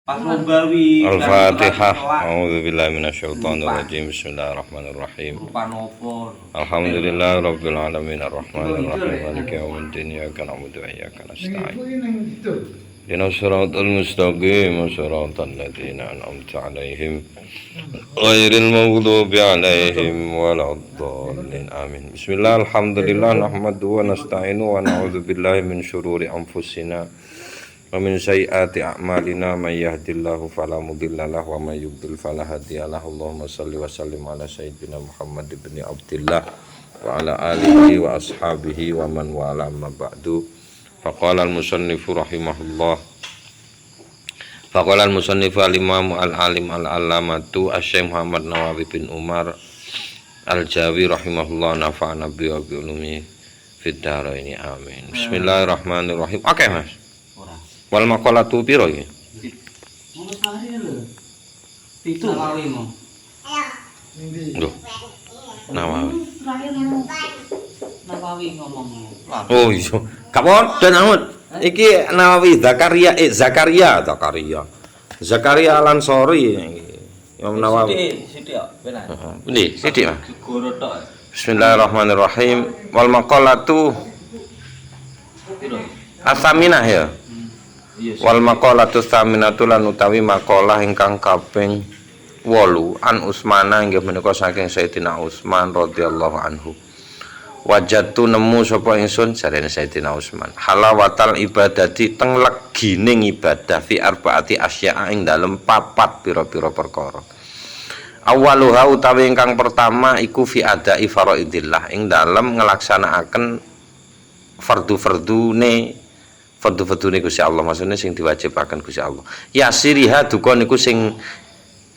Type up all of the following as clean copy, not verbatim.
Al-Fatihah. A'udzubillahi minasyaitonirrajim. Bismillahirrahmanirrahim. Alhamdulillahi rabbil alamin arrahmanir rahim maliki yaumiddin iyyaka na'budu wa iyyaka nasta'in. Ihdinas siratal mustaqim siratal ladzina an'amta 'alaihim ghairil maghdubi 'alaihim waladdallin. Amin. Bismillah, alhamdulillah, nahmaduhu wa nasta'inu wa na'udzubillahi min syururi anfusina wa min sayyiati a'malina, may yahdihillahu fala mudhillalah wa may yudhlil fala hadiyalah. Allahumma shalli wa sallim ala sayyidina Muhammad ibn Abdillah wa ala alihi wa ashabihi wa man wala, amma ba'du. Faqala al-musannifu rahimahullah, faqala al-musannifu al-imam al-alim al-allamatu Asy-Syaikh Muhammad Nawawi bin Umar al-Jawi rahimahullah, nafa'ana bi wa bi ulumi fid dharaini amin. Bismillahirrahmanirrahim. Oke, Mas. Wal maqalatu piro iki? Ngono sare lho. Itu Nawawi mo. Lho. Nawawi. Nawawi ngomong. Oh iya. Kapon dan Ahmad. Iki Nawawi Zakaria Zakaria Al-Ansori iki. Imam Nawawi. Sithik kok, benar. Pundi? Sithik, Mas. Goro tok. Bismillahirrahmanirrahim. Wal maqalatu Piro? asaminah ya. Wal maqalatu tsaminatu lan utawi maqalah ingkang kaping 8 an Utsmana inggih menika saking Sayyidina Utsman radhiyallahu anhu. Wajatu nemu sapa ingsun jarene Sayyidina Utsman halawatal ibadati teng legining ibadah fi arbaati asya'a ing dalem papat pira-pira perkara. Awaluha utawi ingkang pertama iku fi adai faraidillah ing dalem ngelaksanakaken fardu-fardune Gusti Allah, maksudnya sing diwajibaken Gusti Allah. Yasiriha duka niku sing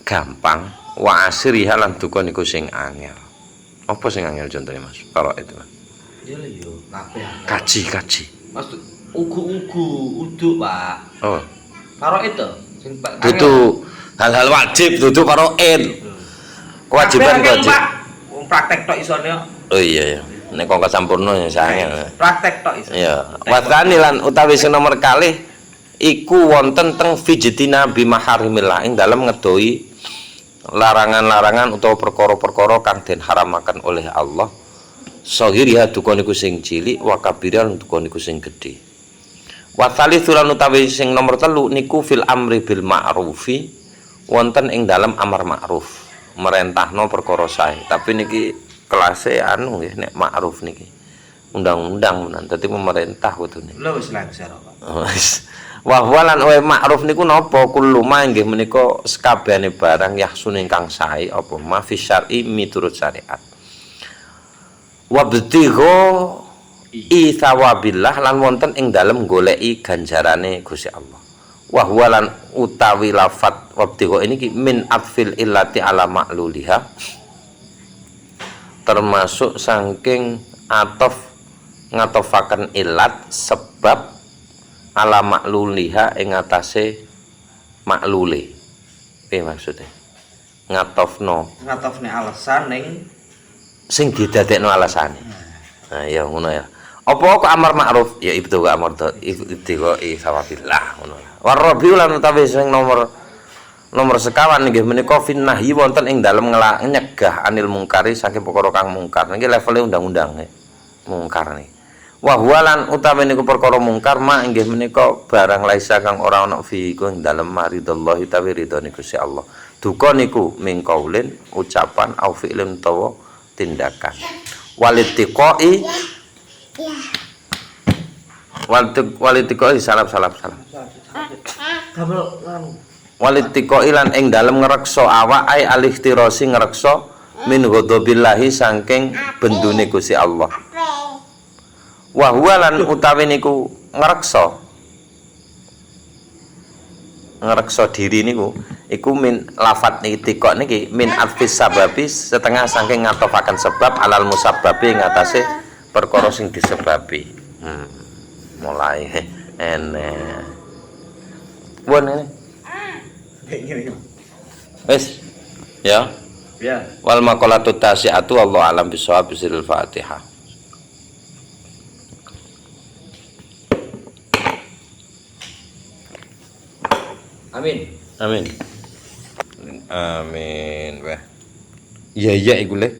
gampang, wa asiriha lan duka niku sing angel. Apa sing angel contohnya, Mas? Kalau itu, Mas. Ya lho yo, kabeh. Kaji. Mas uduk, Pak. Oh. Karo itu sing Pak. Dudu hal-hal wajib, dudu faraid. Kewajiban wajib. Wong praktek tok isone. Oh iya. Nek kok sampurna ya sayang. Praktek tok iso. Iya. Wasani lan utawi sing nomor kalih iku wonten teng fijitina bimaharimillah ing dalem ngedoi larangan-larangan utawa perkara-perkara kang den haramaken oleh Allah. Sahiriha duka niku sing cilik, wa kabiran duka niku sing gedhe. Wasalitsu lan utawi sing nomor 3 niku fil amri bil ma'rufi wonten ing dalem amar ma'ruf, merentahno perkara sae. Tapi niki kelase anu nggih nek ma'ruf niki undang-undang menan dadi pemerintah kudune. Lho wis lancar kok. Wa walan wa ma'ruf niku napa kuluma nggih menika sekabehane barang yahsun ingkang sae apa ma fi syar'i miturut syariat. Wa btigho ithawabillah lan wonten ing dalem goleki ganjarane Gusti Allah. Wa walan utawi lafat wa btigho ini min atfil illati ala ma'luliha, termasuk saking ngatofaken ilat sebab ala makluliha ing atase maklule. Piye maksudnya? Ngatofne alasan ning sing didadekno alasane. Nah, ya ngono ya. Apa kok amar ma'ruf? Ya itu kok amar ibtigo sawabillah ngono. Warabi lan utawi sing nomor sekawan nggih menika finnahyi wonten ing dalem nyegah anil mungkari saking perkara kang mungkar. Niki levele undang-undang mungkar niki. Wa huwa lan utawi niku perkara mungkar ma inggih menika barang laisa kang ora ana fi iku ing dalem maridallahi tawi ridhone Gusti Allah. Duka niku ming kaulin ucapan au fi'lin utawa tindakan. Walitiqai salam. Damel anu Walitiko ilan ing dalem ngrekso awak ai alikhtirasi ngrekso min ghadabillahi saking bendune Gusti Allah. Wa huwa lan utawi niku ngrekso diri niku iku min lafat niki tikok niki min atfis sababi setengah saking ngatofaken sebab alal musabbabi ngatasé perkara sing disebabi. Mulai enek. Won ini wes ya. Wal maqalatu tasi'atu wallahu alam bisawab bisiril Fatihah. Amin. Amin. Amin. Wah. Iya iya iku Le.